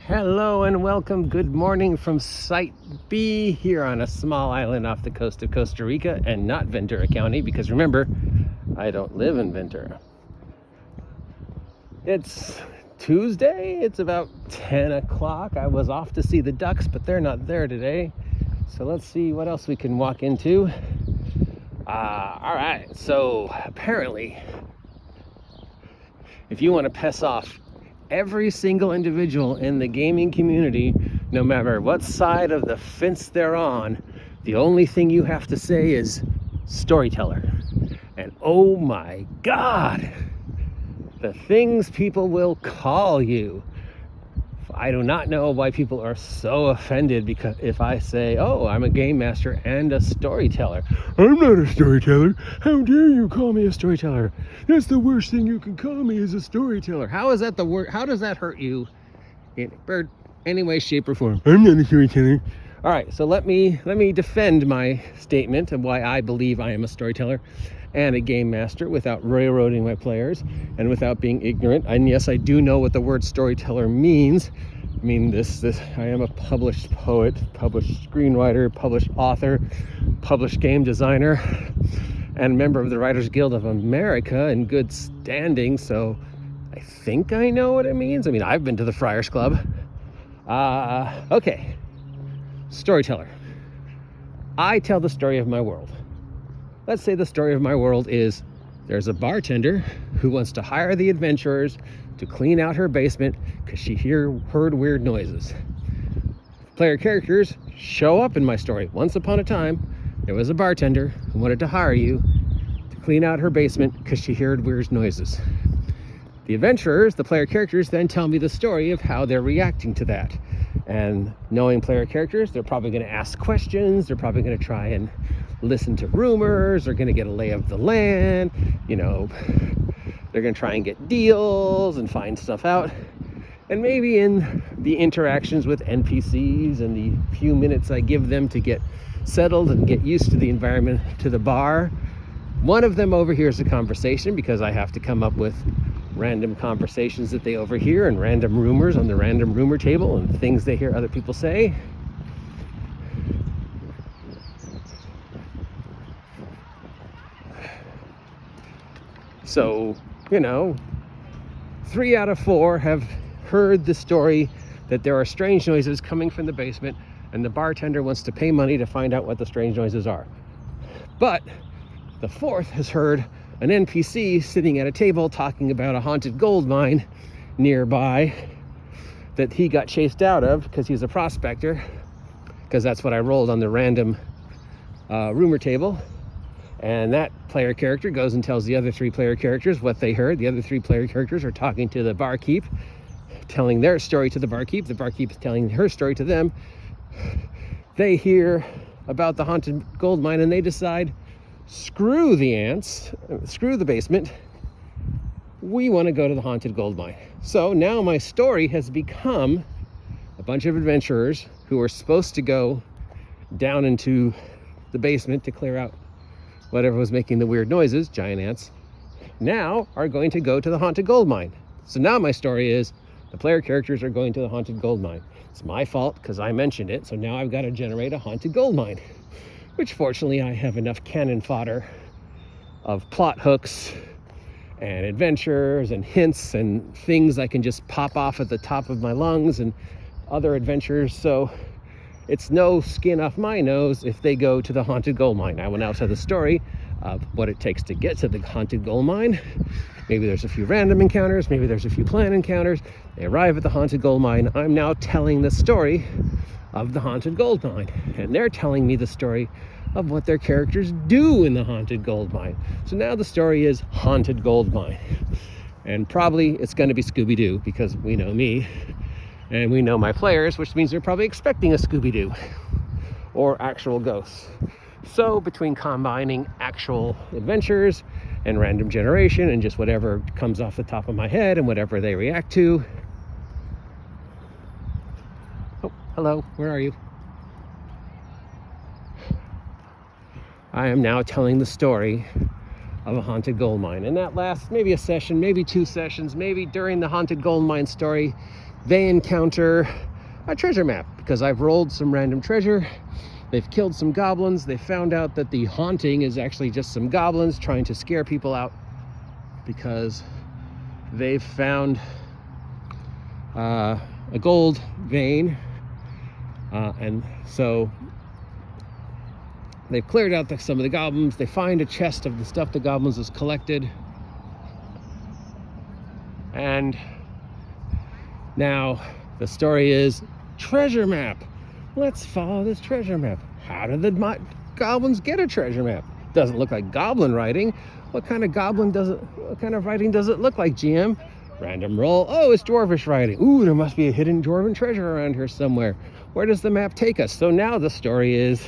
Hello and welcome. Good morning from Site B here on a small island off the coast of Costa Rica and not Ventura County, because remember, I don't live in Ventura. It's Tuesday. It's about 10 o'clock. I was off to see the ducks, but they're not there today. So let's see what else we can walk into. All right. So apparently, if you want to piss off every single individual in the gaming community, no matter what side of the fence they're on, the only thing you have to say is Storyteller. And oh my God, the things people will call you. I do not know why people are so offended because if I say, oh, I'm a game master and a storyteller. I'm not a storyteller. How dare you call me a storyteller? That's the worst thing you can call me, is a storyteller. How is that the word? How does that hurt you in any way, shape, or form? I'm not a storyteller. All right, so let me defend my statement of why I believe I am a storyteller and a game master without railroading my players and without being ignorant. And yes, I do know what the word storyteller means. I mean, I am a published poet, published screenwriter, published author, published game designer, and member of the Writers Guild of America in good standing. So I think I know what it means. I mean, I've been to the Friars Club. Okay. Storyteller. I tell the story of my world. Let's say the story of my world is there's a bartender who wants to hire the adventurers to clean out her basement because she heard weird noises. Player characters show up in my story. Once upon a time, there was a bartender who wanted to hire you to clean out her basement because she heard weird noises. The adventurers, the player characters, then tell me the story of how they're reacting to that. And knowing player characters, they're probably going to ask questions. They're probably going to try and listen to rumors. They're going to get a lay of the land. You know, they're going to try and get deals and find stuff out. And maybe in the interactions with NPCs and the few minutes I give them to get settled and get used to the environment, to the bar, one of them overhears the conversation because I have to come up with random conversations that they overhear and random rumors on the random rumor table and things they hear other people say. So, 3 out of 4 have heard the story that there are strange noises coming from the basement and the bartender wants to pay money to find out what the strange noises are. But the 4th has heard an NPC sitting at a table talking about a haunted gold mine nearby that he got chased out of because he's a prospector, because that's what I rolled on the random rumor table. And that player character goes and tells the other 3 player characters what they heard. The other 3 player characters are talking to the barkeep, telling their story to the barkeep. The barkeep is telling her story to them. They hear about the haunted gold mine and they decide, screw the ants, screw the basement, we want to go to the haunted gold mine. So now my story has become a bunch of adventurers who are supposed to go down into the basement to clear out whatever was making the weird noises, giant ants, now are going to go to the haunted gold mine. So now my story is the player characters are going to the haunted gold mine. It's my fault because I mentioned it, so now I've got to generate a haunted gold mine, which fortunately I have enough cannon fodder of plot hooks and adventures and hints and things I can just pop off at the top of my lungs and other adventures. So it's no skin off my nose if they go to the haunted gold mine. I will now tell the story of what it takes to get to the haunted gold mine. Maybe there's a few random encounters. Maybe there's a few planned encounters. They arrive at the haunted gold mine. I'm now telling the story of the haunted gold mine, and they're telling me the story of what their characters do in the haunted gold mine. So now the story is haunted gold mine, and probably it's going to be Scooby-Doo because we know me and we know my players, which means they're probably expecting a Scooby-Doo or actual ghosts. So between combining actual adventures and random generation and just whatever comes off the top of my head and whatever they react to. Oh, hello, where are you? I am now telling the story of a haunted gold mine. And that lasts maybe a session, maybe 2 sessions, maybe during the haunted gold mine story, they encounter a treasure map because I've rolled some random treasure. They've killed some goblins. They found out that the haunting is actually just some goblins trying to scare people out because they've found a gold vein, and so they've cleared out some of the goblins. They find a chest of the stuff the goblins has collected, and now the story is treasure map. Let's follow this treasure map. How did the goblins get a treasure map? Doesn't look like goblin writing. What kind of writing does it look like, GM? Random roll. Oh, it's dwarvish writing. Ooh, there must be a hidden dwarven treasure around here somewhere. Where does the map take us? So now the story is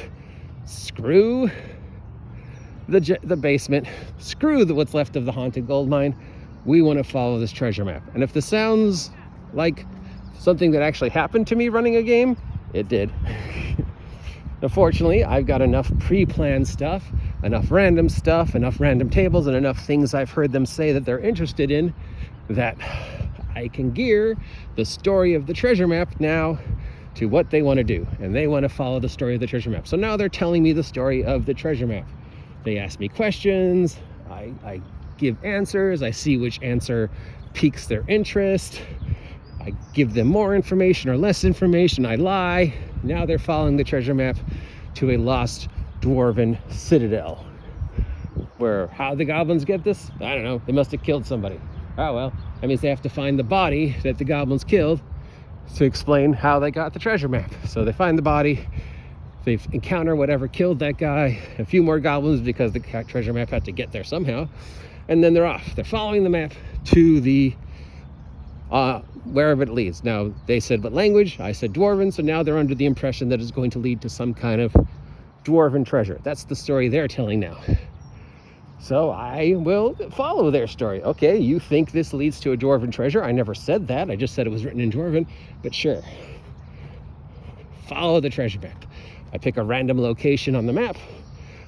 screw the basement, screw what's left of the haunted gold mine. We want to follow this treasure map. And if this sounds like something that actually happened to me running a game, it did. Unfortunately, I've got enough pre-planned stuff, enough random stuff, enough random tables, and enough things I've heard them say that they're interested in that I can gear the story of the treasure map now to what they want to do. And they want to follow the story of the treasure map. So now they're telling me the story of the treasure map. They ask me questions. I give answers. I see which answer piques their interest. I give them more information or less information. I lie. Now they're following the treasure map to a lost dwarven citadel. Where, how the goblins get this? I don't know. They must have killed somebody. Oh well, that means they have to find the body that the goblins killed to explain how they got the treasure map. So they find the body, they encounter whatever killed that guy, a few more goblins because the treasure map had to get there somehow, and then they're off. They're following the map to the wherever it leads. Now, they said what language? I said dwarven, so now they're under the impression that it's going to lead to some kind of dwarven treasure. That's the story they're telling now. So I will follow their story. Okay, you think this leads to a dwarven treasure? I never said that. I just said it was written in dwarven, but sure. Follow the treasure map. I pick a random location on the map.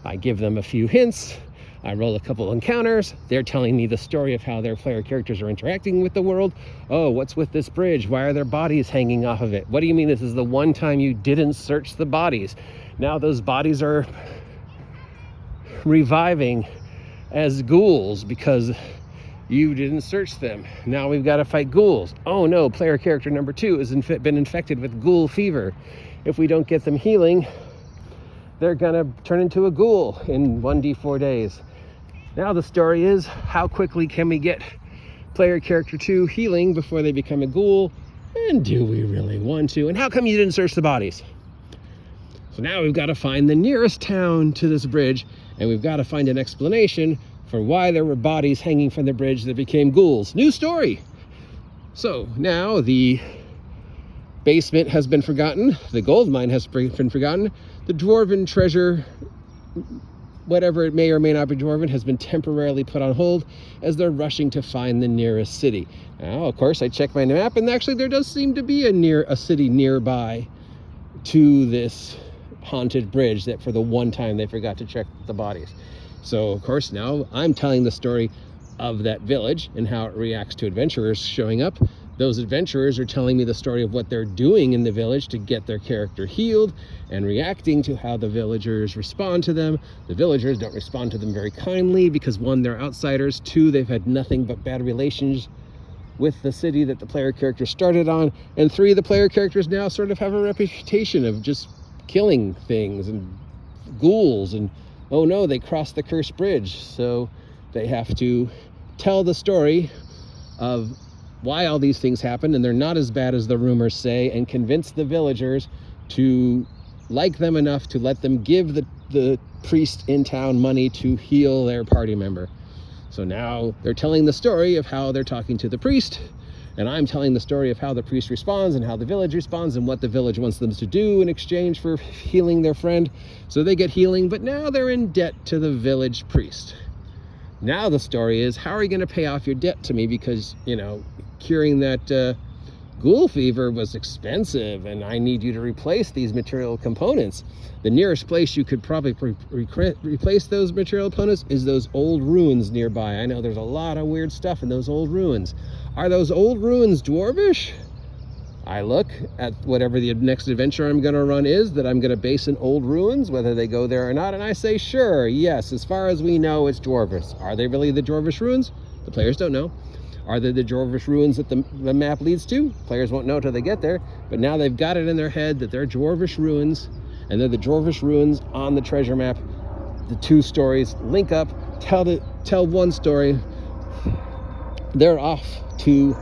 I give them a few hints. I roll a couple encounters. They're telling me the story of how their player characters are interacting with the world. Oh, what's with this bridge? Why are there bodies hanging off of it? What do you mean this is the one time you didn't search the bodies? Now those bodies are reviving as ghouls because you didn't search them. Now we've got to fight ghouls. Oh no, player character number 2 has been infected with ghoul fever. If we don't get them healing, they're gonna turn into a ghoul in 1d4 days. Now the story is, how quickly can we get player character 2 healing before they become a ghoul? And do we really want to? And how come you didn't search the bodies? So now we've got to find the nearest town to this bridge, and we've got to find an explanation for why there were bodies hanging from the bridge that became ghouls. New story. So now the basement has been forgotten. The gold mine has been forgotten. The dwarven treasure, whatever it may or may not be dwarven, has been temporarily put on hold as they're rushing to find the nearest city. Now, of course, I check my map, and actually there does seem to be a city nearby to this haunted bridge that for the one time they forgot to check the bodies. So of course now I'm telling the story of that village and how it reacts to adventurers showing up. Those adventurers are telling me the story of what they're doing in the village to get their character healed and reacting to how the villagers respond to them. The villagers don't respond to them very kindly because 1, they're outsiders, 2, they've had nothing but bad relations with the city that the player character started on, and 3, the player characters now sort of have a reputation of just killing things and ghouls, and oh no, they crossed the cursed bridge. So they have to tell the story of why all these things happened, and they're not as bad as the rumors say, and convince the villagers to like them enough to let them give the priest in town money to heal their party member. So now they're telling the story of how they're talking to the priest, and I'm telling the story of how the priest responds and how the village responds and what the village wants them to do in exchange for healing their friend. So they get healing, but now they're in debt to the village priest. Now the story is, how are you going to pay off your debt to me? Because, you know, curing that ghoul fever was expensive, and I need you to replace these material components. The nearest place you could probably replace those material components is those old ruins nearby. I know there's a lot of weird stuff in those old ruins. Are those old ruins dwarvish? I look at whatever the next adventure I'm going to run is, that I'm going to base in old ruins, whether they go there or not, and I say, sure, yes, as far as we know, it's Dwarvish. Are they really the Dwarvish ruins? The players don't know. Are they the Dwarvish ruins that the map leads to? Players won't know until they get there, but now they've got it in their head that they're Dwarvish ruins, and they're the Dwarvish ruins on the treasure map. The two stories link up, tell one story. They're off to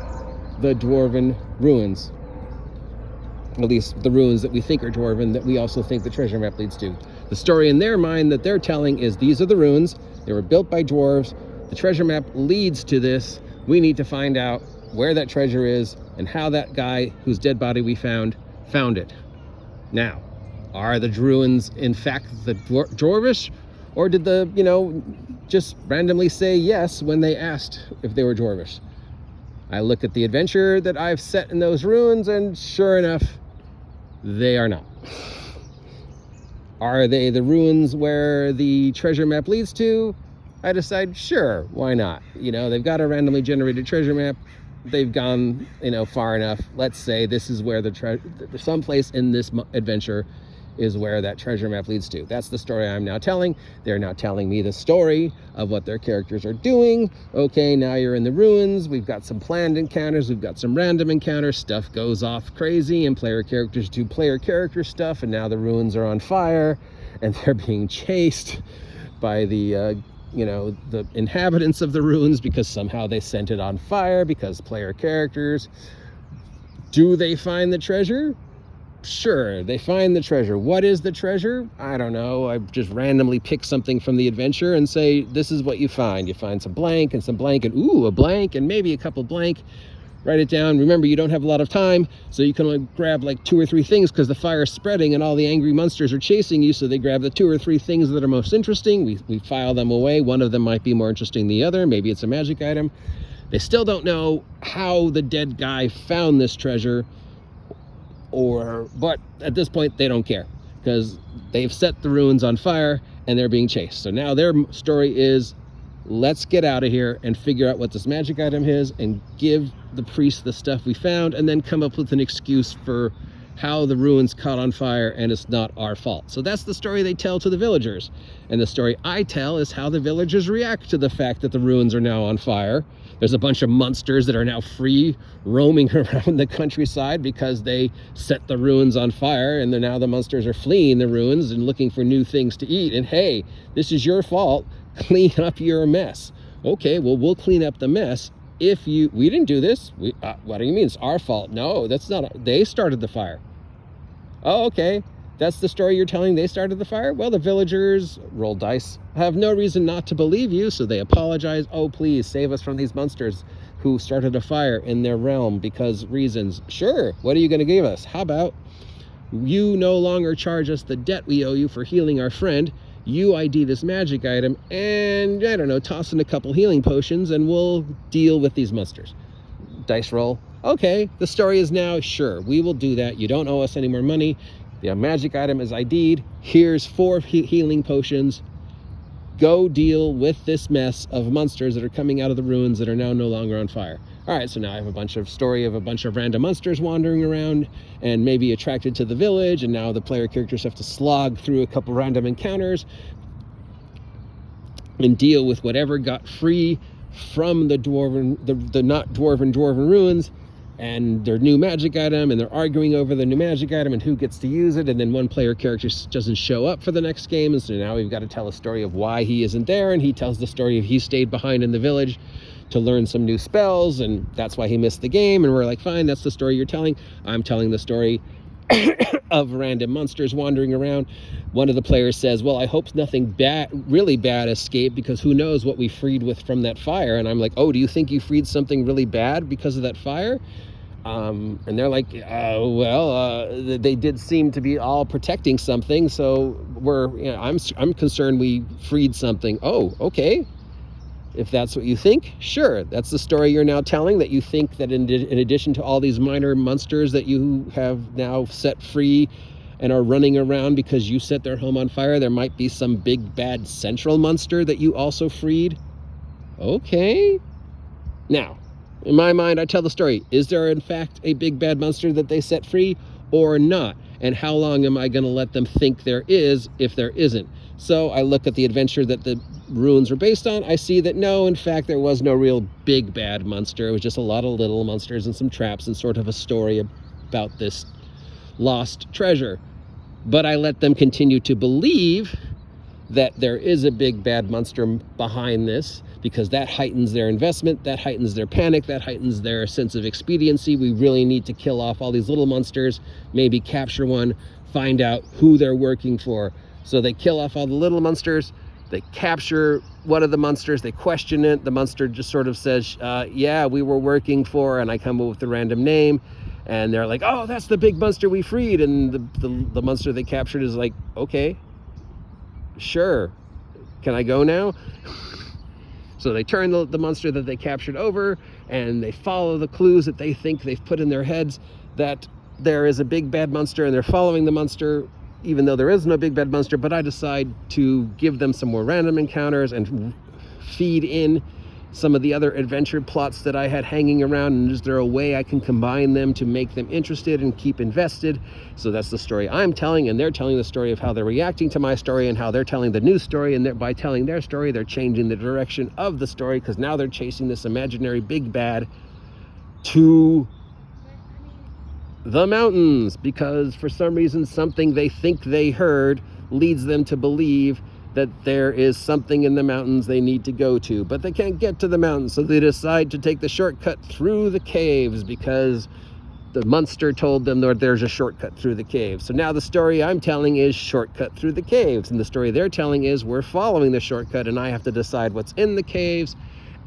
the Dwarven ruins. At least the ruins that we think are Dwarven, that we also think the treasure map leads to. The story in their mind that they're telling is, these are the ruins, they were built by dwarves, the treasure map leads to this, we need to find out where that treasure is and how that guy whose dead body we found it. Now, are the ruins in fact the Dwarvish, or did the, just randomly say yes when they asked if they were Dwarvish? I look at the adventure that I've set in those ruins, and sure enough, they are not. Are they the ruins where the treasure map leads to? I decide, sure, why not? They've got a randomly generated treasure map. They've gone, far enough. Let's say this is where someplace in this adventure is where that treasure map leads to. That's the story I'm now telling. They're now telling me the story of what their characters are doing. Okay, now you're in the ruins. We've got some planned encounters. We've got some random encounters. Stuff goes off crazy, and player characters do player character stuff, and now the ruins are on fire, and they're being chased by the inhabitants of the ruins because somehow they sent it on fire because player characters. Do they find the treasure? Sure, they find the treasure. What is the treasure? I don't know. I just randomly pick something from the adventure and say, this is what you find. You find some blank and some blank and a blank and maybe a couple blank. Write it down. Remember, you don't have a lot of time, so you can only grab like 2 or 3 things because the fire is spreading and all the angry monsters are chasing you, so they grab the 2 or 3 things that are most interesting. We file them away. One of them might be more interesting than the other. Maybe it's a magic item. They still don't know how the dead guy found this treasure, but at this point they don't care because they've set the ruins on fire and they're being chased. So now their story is, let's get out of here and figure out what this magic item is and give the priest the stuff we found, and then come up with an excuse for how the ruins caught on fire and it's not our fault. So that's the story they tell to the villagers. And the story I tell is how the villagers react to the fact that the ruins are now on fire. There's a bunch of monsters that are now free roaming around the countryside because they set the ruins on fire, and now the monsters are fleeing the ruins and looking for new things to eat. And hey, this is your fault. Clean up your mess. Okay, well, we'll clean up the mess if we didn't do this. What do you mean it's our fault? No, that's not. They started the fire. Oh, okay. That's the story you're telling, they started the fire? Well, the villagers roll dice, have no reason not to believe you, so they apologize. Oh, please save us from these monsters who started a fire in their realm because reasons. Sure, what are you going to give us? How about you no longer charge us the debt we owe you for healing our friend? You ID this magic item and, I don't know, toss in a couple healing potions and we'll deal with these monsters. Dice roll. Okay, the story is now, sure, we will do that. You don't owe us any more money. The magic item is ID'd. Here's 4 healing potions. Go deal with this mess of monsters that are coming out of the ruins that are now no longer on fire. All right, so now I have a story of a bunch of random monsters wandering around and maybe attracted to the village, and now the player characters have to slog through a couple random encounters and deal with whatever got free from the not dwarven ruins and their new magic item, and they're arguing over the new magic item and who gets to use it, and then one player character doesn't show up for the next game, and so now we've got to tell a story of why he isn't there, and he tells the story of he stayed behind in the village to learn some new spells, and that's why he missed the game, and we're like, fine, that's the story you're telling. I'm telling the story of random monsters wandering around. One of the players says, well, I hope nothing really bad escaped, because who knows what we freed from that fire. And I'm like, oh, do you think you freed something really bad because of that fire? And they're like, they did seem to be all protecting something, so I'm concerned we freed something. Oh, okay. If that's what you think, sure. That's the story you're now telling, that you think that in addition to all these minor monsters that you have now set free and are running around because you set their home on fire, there might be some big bad central monster that you also freed. Okay. Now, In my mind, I tell the story. Is there in fact a big bad monster that they set free or not? And how long am I going to let them think there is if there isn't? So I look at the adventure that the runes are based on. I see that no, in fact, there was no real big bad monster. It was just a lot of little monsters and some traps and sort of a story about this lost treasure. But I let them continue to believe that there is a big bad monster behind this, because that heightens their investment, that heightens their panic, that heightens their sense of expediency. We really need to kill off all these little monsters, maybe capture one, find out who they're working for. So they kill off all the little monsters, they capture one of the monsters, they question it, the monster just sort of says, yeah, we were working for, and I come up with a random name, and they're like, oh, that's the big monster we freed, and the monster they captured is like, okay, sure, can I go now? So they turn the monster that they captured over, and they follow the clues that they think they've put in their heads that there is a big bad monster, and they're following the monster even though there is no big bad monster. But I decide to give them some more random encounters and feed in some of the other adventure plots that I had hanging around, and is there a way I can combine them to make them interested and keep invested? So that's the story I'm telling, and they're telling the story of how they're reacting to my story and how they're telling the new story, and by telling their story, they're changing the direction of the story, because now they're chasing this imaginary big bad to the mountains, because for some reason something they think they heard leads them to believe that there is something in the mountains they need to go to, but they can't get to the mountains, so they decide to take the shortcut through the caves because the monster told them that there's a shortcut through the caves. So now the story I'm telling is shortcut through the caves, and the story they're telling is we're following the shortcut and I have to decide what's in the caves.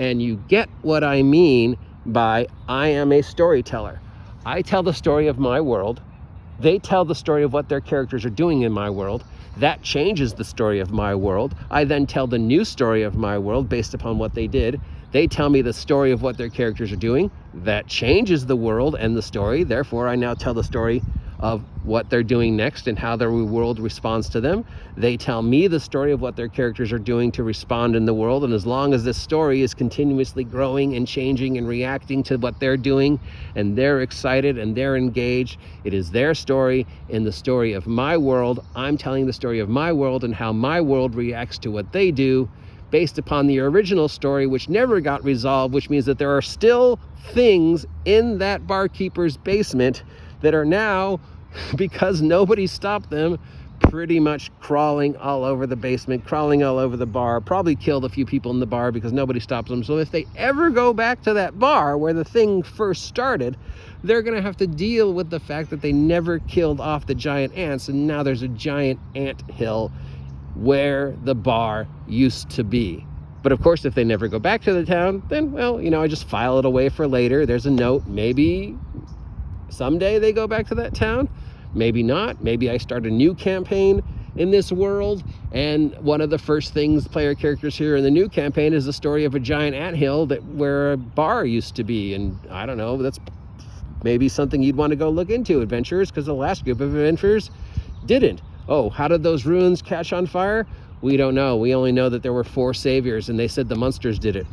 And you get what I mean by I am a storyteller. I tell the story of my world. They tell the story of what their characters are doing in my world. That changes the story of my world. I then tell the new story of my world based upon what they did. They tell me the story of what their characters are doing. That changes the world and the story. Therefore, I now tell the story of what they're doing next and how their world responds to them. They tell me the story of what their characters are doing to respond in the world. And as long as this story is continuously growing and changing and reacting to what they're doing, and they're excited and they're engaged, it is their story in the story of my world. I'm telling the story of my world and how my world reacts to what they do based upon the original story, which never got resolved, which means that there are still things in that barkeeper's basement that are now, because nobody stopped them, pretty much crawling all over the basement, crawling all over the bar, probably killed a few people in the bar because nobody stopped them. So if they ever go back to that bar where the thing first started, they're going to have to deal with the fact that they never killed off the giant ants, and now there's a giant ant hill where the bar used to be. But of course, if they never go back to the town, then, well, I just file it away for later. There's a note. Maybe someday they go back to that town, maybe not. Maybe I start a new campaign in this world, and one of the first things player characters hear in the new campaign is the story of a giant anthill where a bar used to be. And I don't know, that's maybe something you'd want to go look into, adventurers, because the last group of adventurers didn't. Oh, how did those ruins catch on fire? We don't know. We only know that there were 4 saviors, and they said the monsters did it.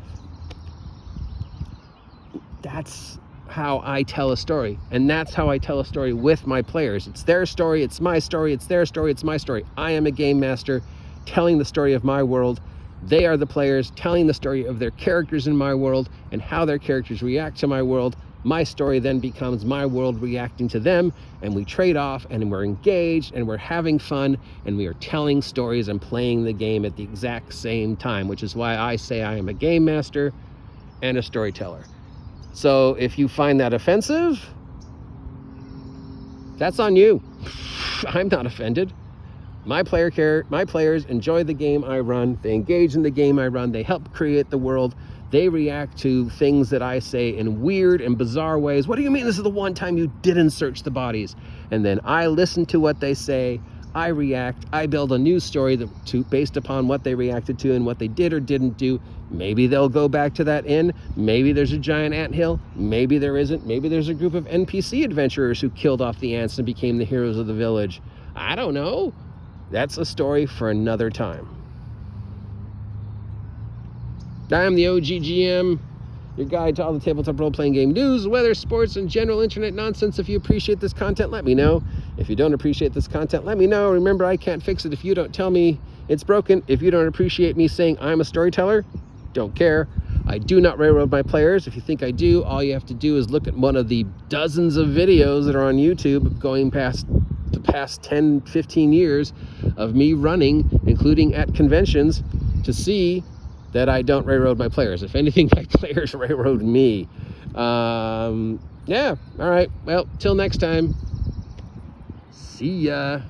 That's how I tell a story, and that's how I tell a story with my players. It's their story, it's my story, it's their story, it's my story. I am a game master telling the story of my world. They are the players telling the story of their characters in my world and how their characters react to my world. My story then becomes my world reacting to them, and we trade off, and we're engaged, and we're having fun, and we are telling stories and playing the game at the exact same time, which is why I say I am a game master and a storyteller. So if you find that offensive, that's on you. I'm not offended. My players enjoy the game I run. They engage in the game I run. They help create the world. They react to things that I say in weird and bizarre ways. What do you mean this is the one time you didn't search the bodies? And then I listen to what they say. I react. I build a new story based upon what they reacted to and what they did or didn't do. Maybe they'll go back to that inn. Maybe there's a giant anthill. Maybe there isn't. Maybe there's a group of NPC adventurers who killed off the ants and became the heroes of the village. I don't know. That's a story for another time. I am the OG GM. your guide to all the tabletop role-playing game news, weather, sports, and general internet nonsense. If you appreciate this content, let me know. If you don't appreciate this content, let me know. Remember, I can't fix it if you don't tell me it's broken. If you don't appreciate me saying I'm a storyteller, don't care. I do not railroad my players. If you think I do, all you have to do is look at one of the dozens of videos that are on YouTube going past the past 10, 15 years of me running, including at conventions, to see that I don't railroad my players. If anything, my players railroad me. Yeah, all right. Well, till next time. See ya.